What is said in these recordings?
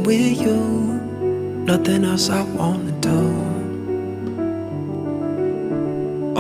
with you, nothing else I wanna do.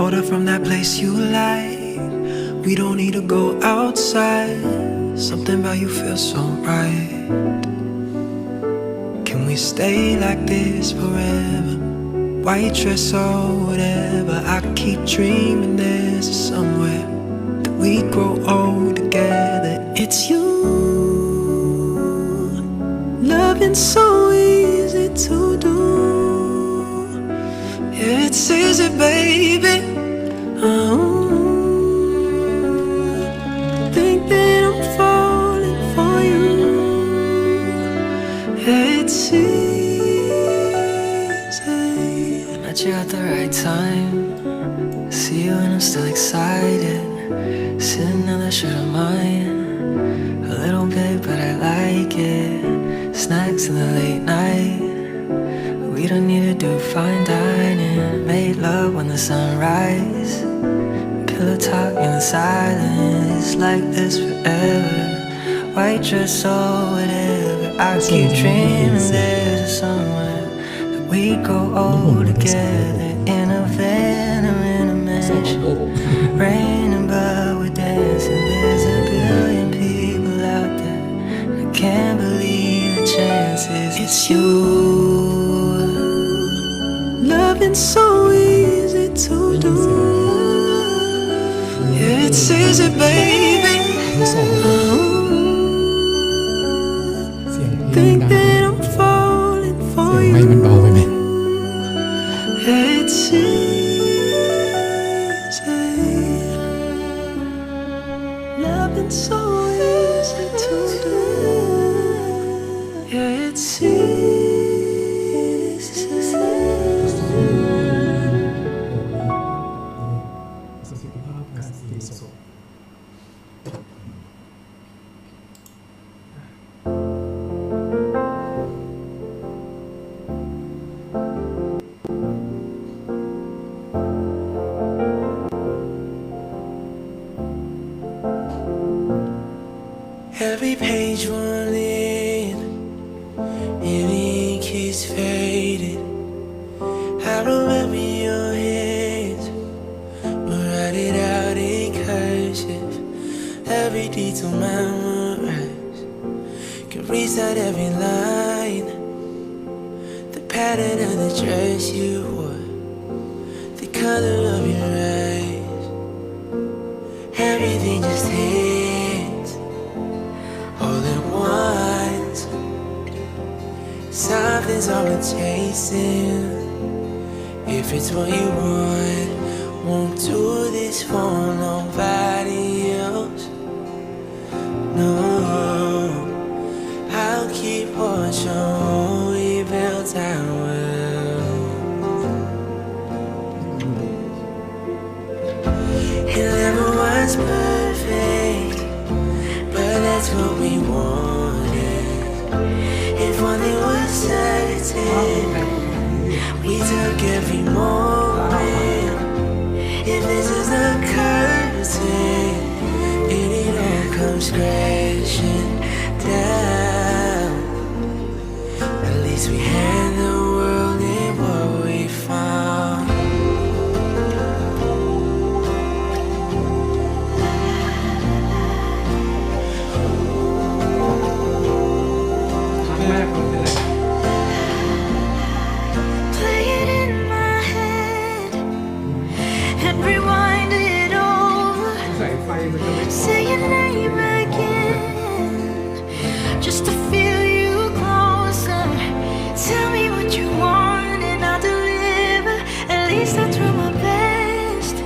Order from that place you like, we don't need to go outside. Something about you feels so right. Can we stay like this forever? White dress or whatever, I keep dreaming there's somewhere that we grow old together. It's you. Loving so easy to do. Yeah, it's easy, baby. Oh, think that I'm falling for you. Yeah, it's easy. Met you at the right time. See you and I'm still excited. Sitting on the shirt of mine. A little bit, but I like it. Snacks in the late night. We don't need to do fine dining. Made love when the sunrise. Pillow talk in the silence. Like this forever. White dress or whatever. I keep dreaming there's somewhere that we grow old together. In a van or in a mansion. Raining but we're dancing. There's a billion people out there. I can't believe the chances. It's you. Loving so easy to do. Yeah, it's easy, baby. Think that I'm falling for you. ไม่มันเบาไปไหม Yeah, it's easy. Loving so easy to do. Yeah, it's easy. ประสิทธิภาพการตีสด Every page running, and ink is faded. I remember your hands, but write it out in cursive. Every detail memorized, can recite every line. The pattern of the dress you wore, the color of your eyes, everything just hits all at once. Something's always chasing. If it's what you want, won't do this for nobody else. No, I'll keep watch on we built our world. It never was perfect, but that's what we wanted. If one thing was certain, we took every moment. If this is the curtain, and it all comes crashing down, at least we had the world in what we found. Play it in my head and rewind it over. สายไฟมันจะไม่พอ Say your name again, just to feel you closer. Tell me what you want and I'll deliver. At least I try my best.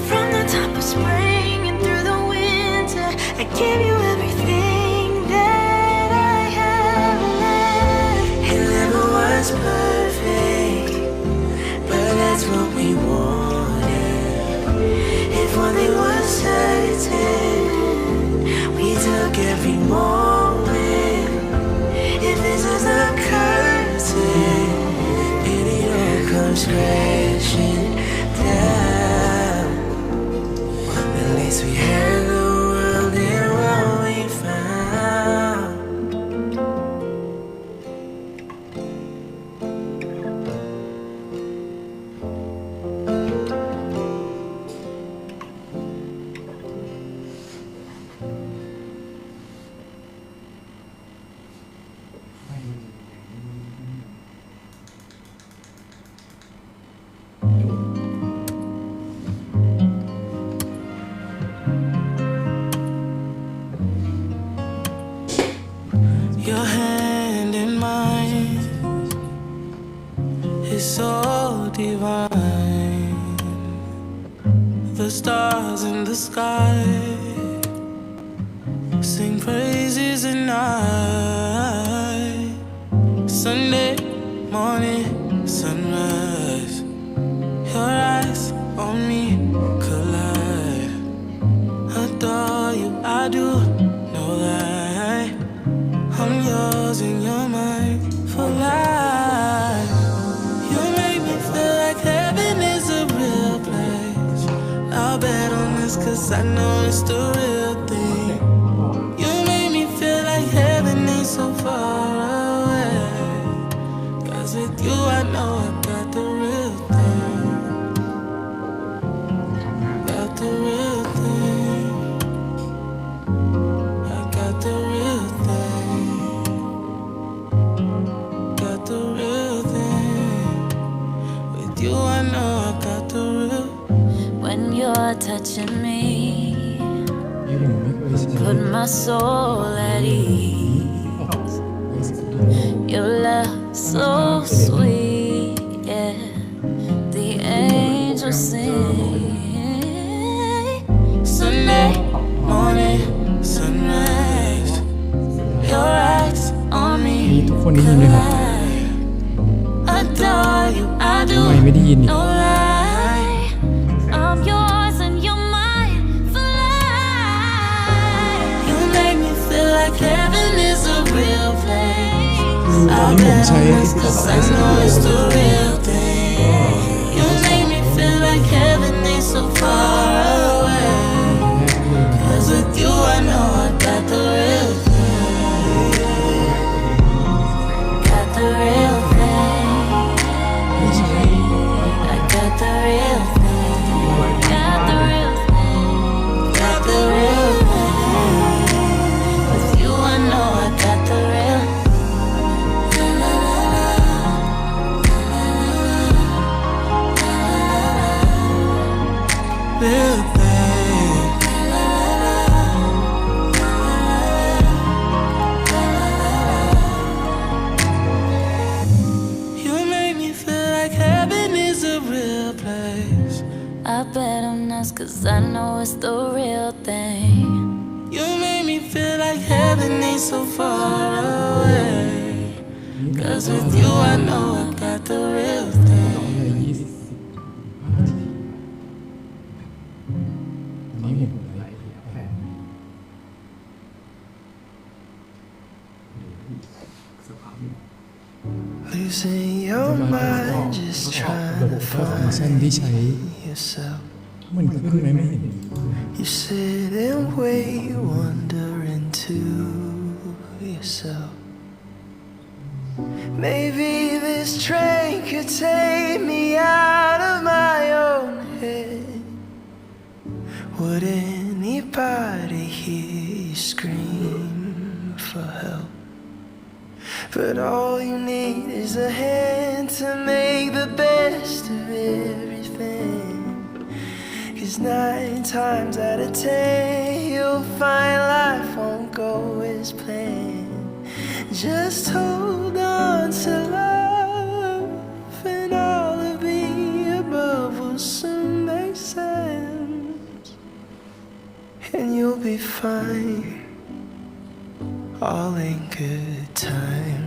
From the top of spring and through the winter, I give you everything that I have left. It never was perfect, but that's what we wanted. If one thing was certain, we took every moment. If this is the curtain, and it all comes crashing down, at least we had the world in what we found. stars in the sky, sing praises at night. Sunday morning, sunrise, your eyes on me collide. Adore you, I do know that I'm yours and you're mine for life. You make me feel like heaven is a real place. I'll bet on this 'cause I know it's the real thing. You make me feel like heaven ain't so far away. 'Cause with you I know I got the real thing. Got the real thing. I got the real thing. Got the real thing. With you I know I got the real. When you're touching me, นี่ผมไม่เคยใช้ put my soul at ease. Your love so sweet, yeah. The angels sing. Sunday morning, sunrise. Your eyes on มี me ทุกคนได้ยินไหมครับ adore you, I do ทำไมไม่ได้ยินอีก no lie. I'm yours and you're mine for life. You make me feel like heaven is a real place. ตอน I'll นี้ผม bet ใช้ on this 'cause I know it's the real thing. You make me feel like heaven ain't so far away. 'Cause with you I know I got the real thing. Got the real thing. I got the real thing. Got the real thing. Got the real thing. With you I know I got the real. Real thing. You make me feel like heaven is a real place. I bet on us 'cause I know it's the real thing. You make me feel like heaven ain't so far away. 'Cause with you I know I got the real thing. อันนี้ผมไลฟ์แผ่น Losing your mind, just ระ trying บ to บฟังก์ชัน find ที่ใช้ yourself. มันขึ้นไหมไม่เห็น You sit and wait, wonder into yourself. Maybe this train could take me out of my own head. Would anybody hear you scream for help? But all you need is a hand to make the best of everything. 'Cause 9 times out of 10 you'll find life won't go as planned. Just hold on to love, and all of the above will soon make sense. And you'll be fine, all in good time.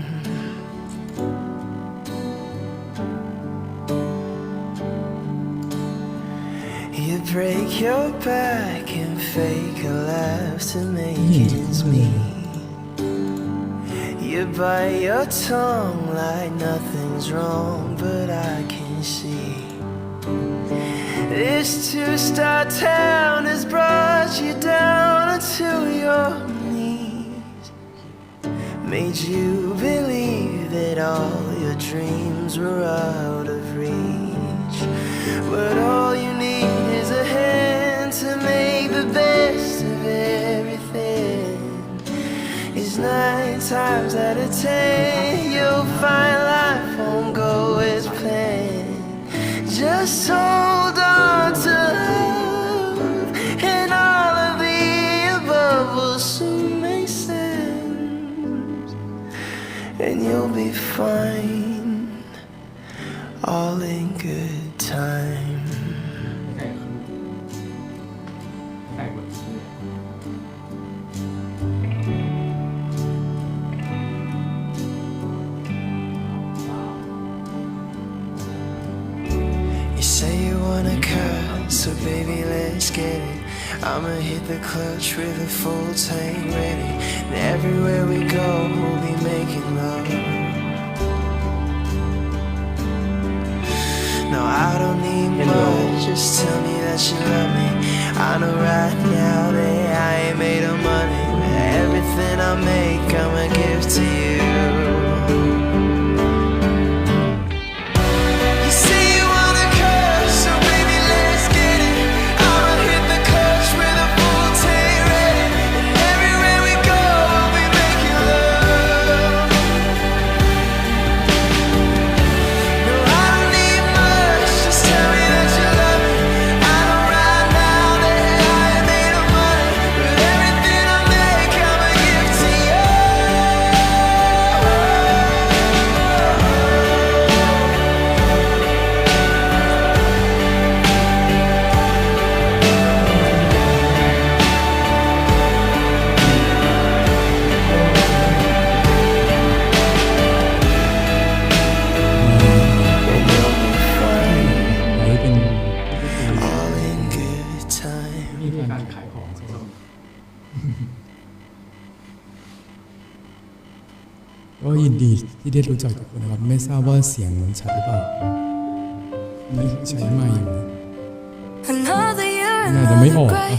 You break your back and fake a laugh to make ends meet. You bite your tongue like nothing's wrong, but I can see this two-star town has brought you down to your knees. Made you believe that all your dreams were out of reach. But all you need is a hand to make the best of everything. Is 9 times out of 10 you'll find life won't go as planned. Just hold on to love, and all of the above will soon make sense. And you'll be fine, all in good time. So baby, let's get it. I'ma hit the clutch with a full tank ready. And everywhere we go, we'll be making love. No, I don't need much, just tell me that you love me. I know right now that I ain't made of money, but everything I make, I'ma give to you. You say you wanna curse, so baby, let's get it. I'ma hit the clutch with a full tank ready, and everywhere we go, we'll be making love. No, I don't need much, just tell me that you love me. I know right now that I ain't made of money, but everything I make, I'ma give to you. All in good time. นี่คือการขายของสำหรับก็ยินดีที่ได้รู้จักทุกคนนะครับ ไม่ทราบว่าเสียงมันชัดหรือเปล่านี่ใช้ไมค์อยู่นะ Another year, น่าจะไม่อ another อก gray.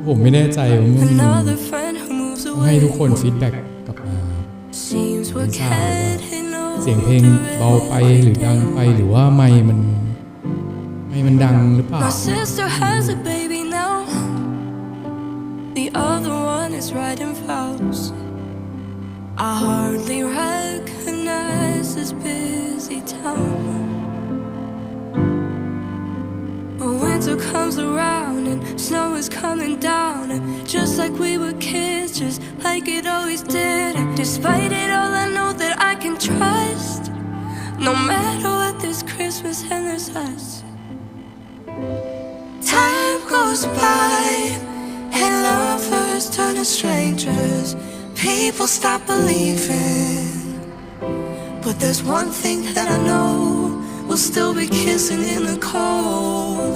ผมไม่แน่ใจว่ามัน Another friend who moves ต้องให้ away. ทุกคนฟีดแบ็กกลับมา Seems we're ไม่ทราบว่า getting เสียงเพลงเบาไปหรือดังไปหรือว่าไมค์มันดังหรือเปล่า My sister has a baby now. The other one is writing vows. I hardly recognize this busy town. When winter comes around and snow is coming down, and just like we were kids, just like it always did. And despite it all, I know that I can trust. No matter what, this Christmas and there's us. Time goes by and lovers turn to strangers. People stop believing. But there's one thing that I know, we'll still be kissing in the cold.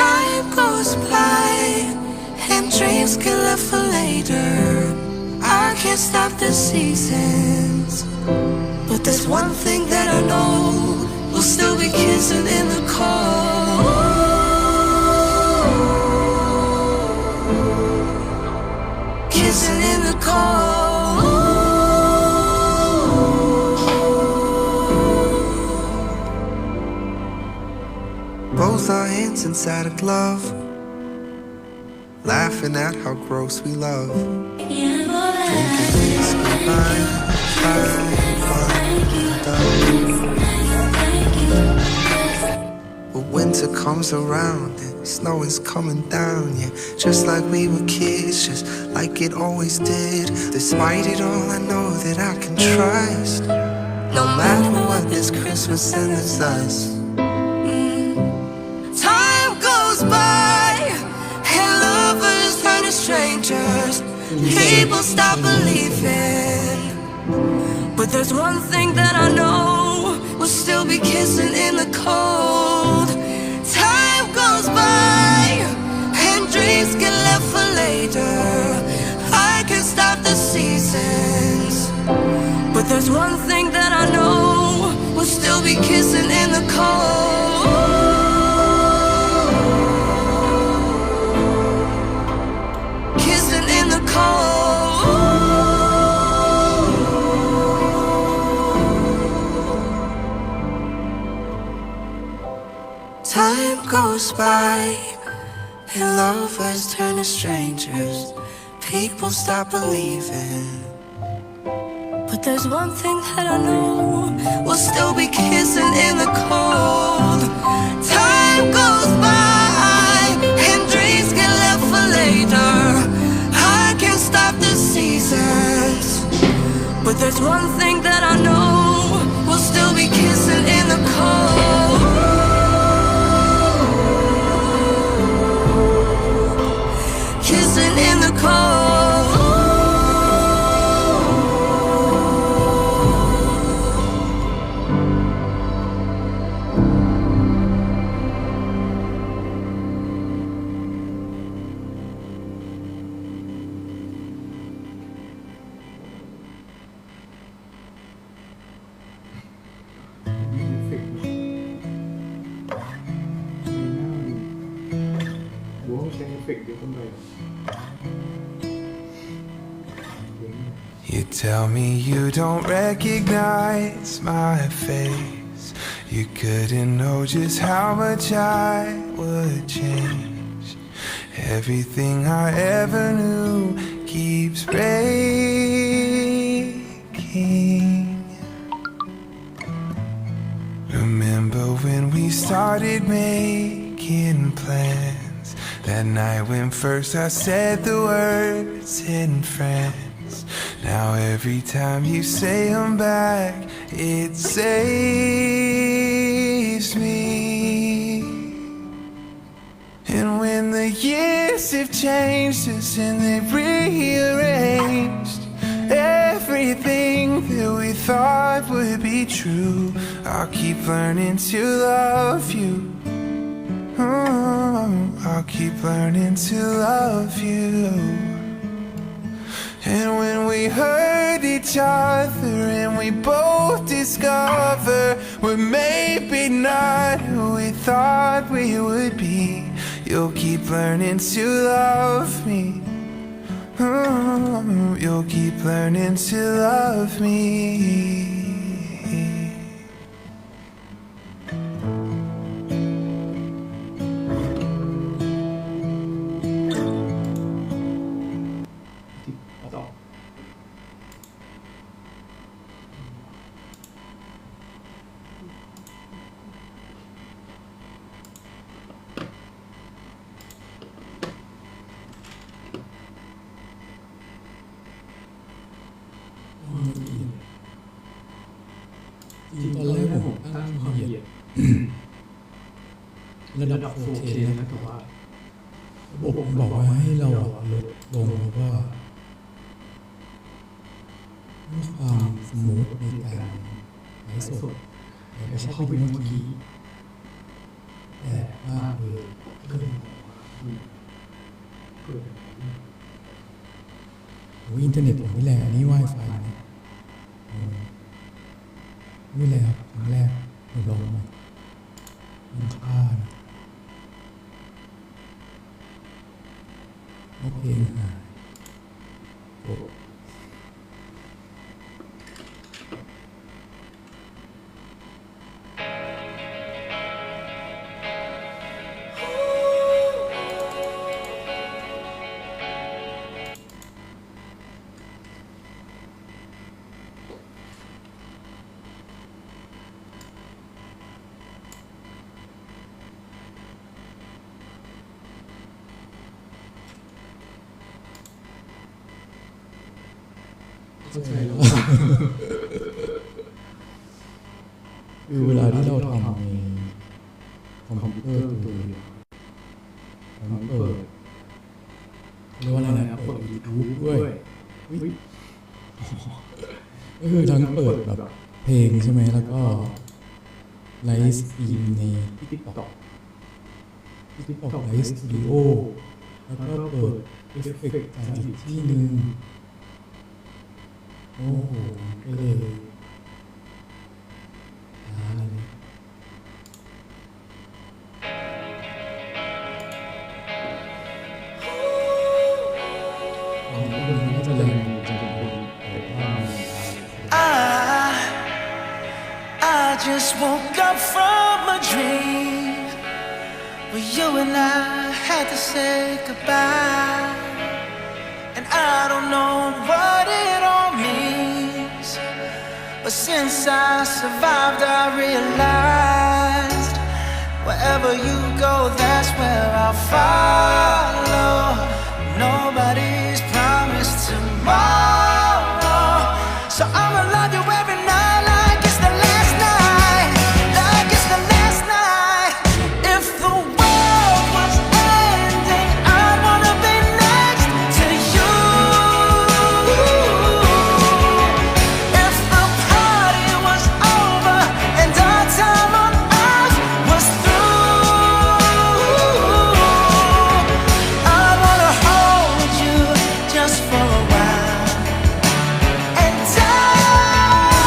Time goes by and dreams get left for later. I can't stop the seasons. But there's one thing that I know, we'll still be kissing in the cold. Kissing in the cold. Both our hands inside a glove, laughing at how gross we love. Drinking whiskey by But winter comes around and snow is coming down, yeah. Just like we were kids, just like it always did. Despite it all, I know that I can trust. No matter what, this Christmas and this us. Time goes by and lovers turn to strangers. People stop believing. But there's one thing that I know, we'll still be kissing in the cold. Time goes by and dreams get left for later. I can stop the seasons. But there's one thing that I know, we'll still be kissing in the cold. Kissing in the cold. Time goes by and lovers turn to strangers. People stop believing. But there's one thing that I know, we'll still be kissing in the cold. Time goes by and dreams get left for later. I can't stop the seasons. But there's one thing that I know, we'll still be kissing in the cold. Kissing in the cold. You tell me you don't recognize my face. You couldn't know just how much I would change. Everything I ever knew keeps breaking. Remember when we started making plans? That night when first I said the words in France. Now every time you say I'm back, it saves me. And when the years have changed us and they've rearranged everything that we thought would be true, I'll keep learning to love you. Oh, I'll keep learning to love you. And when we hurt each other and we both discover we're maybe not who we thought we would be, you'll keep learning to love me. Oh, you'll keep learning to love me.จริงตอนแรกผมตั้งความละเอียดระดับ 4K นะแต่ว่าระบบบอกว่าให้เราลดลงเพราะว่าเพื่อความสมูทในการไลฟ์สดแล้วก็เข้าไปเมื่อกี้แต่มากเลยก็เลยอินเทอร์เน็ตผมไม่แรงอันนี้ Wi-Fi นะนี่เลยครับครั้งแรกผมลองมามันค่านะโอเคโอ้เข้าใจแล้วคือเวลาที่เราทำในคอมพิวเตอร์ตัวเดียวทั้งเปิดเรียกว่าอะไรนะเปิด YouTube ด้วยก็คือทั้งเปิดแบบเพลงใช่ไหมแล้วก็ไลฟ์สตรีมใน TikTok ไลฟ์สตูดิโอแล้วก็เปิดเอฟเฟกต์จากอีกที่หนึ่งโอ้โหก็เลยอะไรเนี่ยก็จะเลยจะเป็นI just woke up from a dream where you and I had to say goodbye, and I don't know what it all means, but since I survived I realized wherever you go that's where I'll follow. Nobody's promised tomorrow, so I'ma love you every night like it's the last night, like it's the last night. If the world was ending I'd wanna be next to you. If the party was over and our time on earth was through, I wanna hold you just for a while and die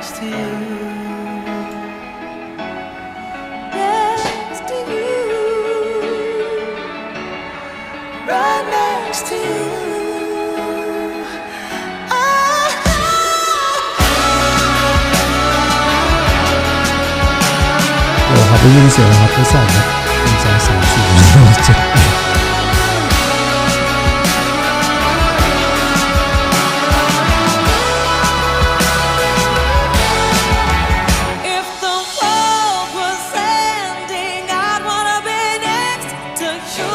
next to you. Next to you, right next to you. โอ้ครับได้ยินเสียงแล้วครับทดสอบครับ1 2 3 4 5 6 7 8 If the world was ending, I'd wanna be next to you.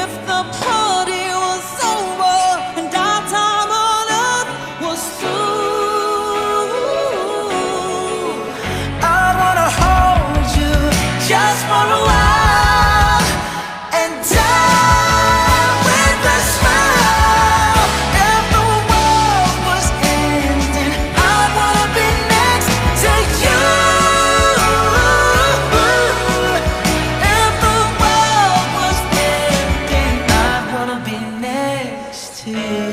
If the party was over and our time on earth was through, I wanna hold you just for a while and die with a smile. If the world was ending, I wanna be next to you. If the world was ending, I wanna be next to you.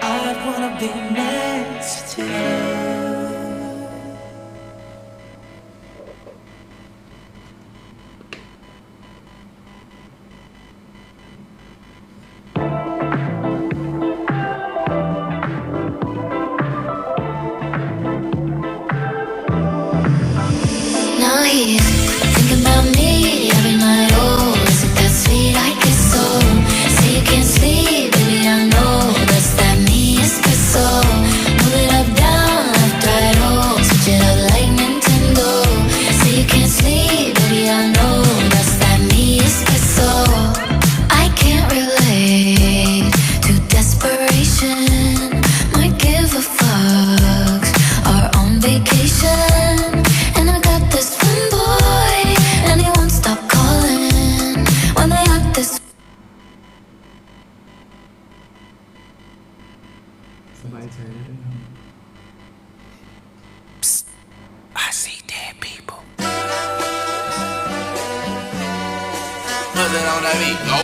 I wanna be next to you. now he's thinking about me every night. Oh, is it that sweet? I guess so. Say you can't sleep, baby, I know that's that me espresso. Move it up, down, left, right, oh, switch it up like Nintendo. Say you can't sleep, baby, I know that's that me espresso. I can't relate to desperation. Might give a fuck. Are on vacation, and I got this one boy, and he won't stop calling when they act this. สบายใจได้ไหมครับ I see dead people. Nothing on that beat. Go.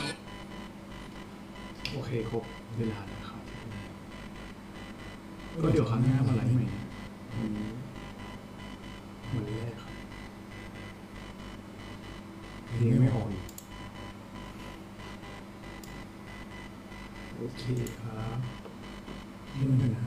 โอเคครบเวลาแล้วครับก็เดี๋ยวครั้งหน้ามาไลฟ์ใหม่วันแรกครับเพลงไม่ออกอีกโอเคครับนี่มันนะ